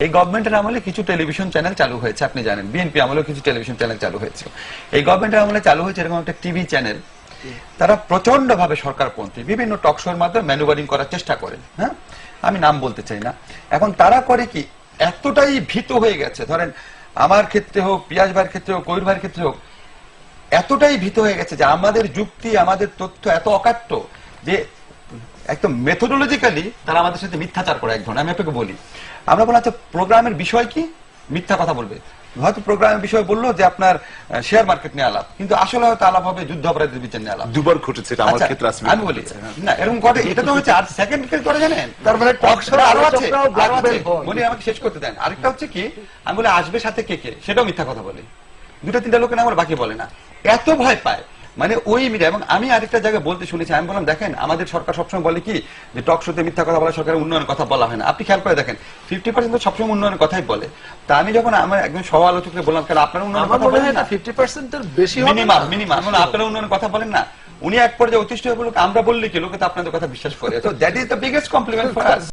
এই গভর্নমেন্টের আমলে কিছু টেলিভিশন চ্যানেল চালু হয়েছে, আপনি জানেন বিএনপি আমলেও কিছু টেলিভিশন চ্যানেল চালু হয়েছে। এই গভর্নমেন্টের আমলে চালু হয়েছে এরকম একটা টিভি চ্যানেল, তারা প্রচন্ড ভাবে সরকারপন্থী বিভিন্ন টক শোর মাধ্যমে ম্যানুভারিং করার চেষ্টা করে। হ্যাঁ, আমি নাম বলতে চাই না। এখন তারা করে কি, এতটাই ভীত হয়ে গেছে, ধরেন আমার ক্ষেত্রে হোক, পিয়াজ ভাইয়ের ক্ষেত্রে হোক, কবির ভাইয়ের ক্ষেত্রে হোক, এতটাই ভীত হয়ে গেছে যে আমাদের যুক্তি, আমাদের তথ্য এত অকাট্য যে একদম মেথোডোলজিক্যালি তারা আমাদের সাথে মিথ্যাচার করে এক ধরনের। আমি আপনাকে বলি, আমরা বললাম আচ্ছা প্রোগ্রামের বিষয় কি, মিথ্যা কথা বলবে, হয়তো প্রোগ্রামের বিষয় বললো যে আপনার শেয়ার মার্কেট নিয়ে আলাপ, কিন্তু আসলে হয়তো আলাপ হবে যুদ্ধ অপরাধের বিচার নিয়ে আলাপ। দুবার ঘটেছে এটা আমার ক্ষেত্রে। আমি বলি না এরকম ঘটে, এটা তো হচ্ছে আর সেকেন্ড কেস করে জানেন, তার মানে টক শো আরো আছে। মনে আমাকে শেষ করতে দেন। আরেকটা হচ্ছে কি, আমি বলে আসবে সাথে কে কে, সেটাও মিথ্যা কথা বলে, দুটা তিনটা লোকের নাম বাকি বলে না, এত ভয় পায় মানে ওই মিডিয়া। এবং আমি আরেকটা জায়গায় বলতে শুনেছি, আমি বললাম দেখেন আমাদের সরকার সবসময় বলে কি যে টক শোতে মিথ্যা কথা বলা, সরকারের উন্নয়নের কথা বলা হয় না। আপনি খেয়াল করে দেখেন 50% তো সবসময় উন্নয়নের কথাই বলে। তা আমি যখন আমার একজন সহ আলোচককে বললাম কেন আপনার উন্নয়নের কথা বলেন না, 50% এর বেশি হবে মিনিমাম আপনারা উন্নয়নের কথা বলেন না, উনি এক পর্যায়ে অতিষ্ঠ হয়ে বলল আমরা বললে কি লোকে তো আপনাদের কথা বিশ্বাস করে। তো that is the biggest compliment for us.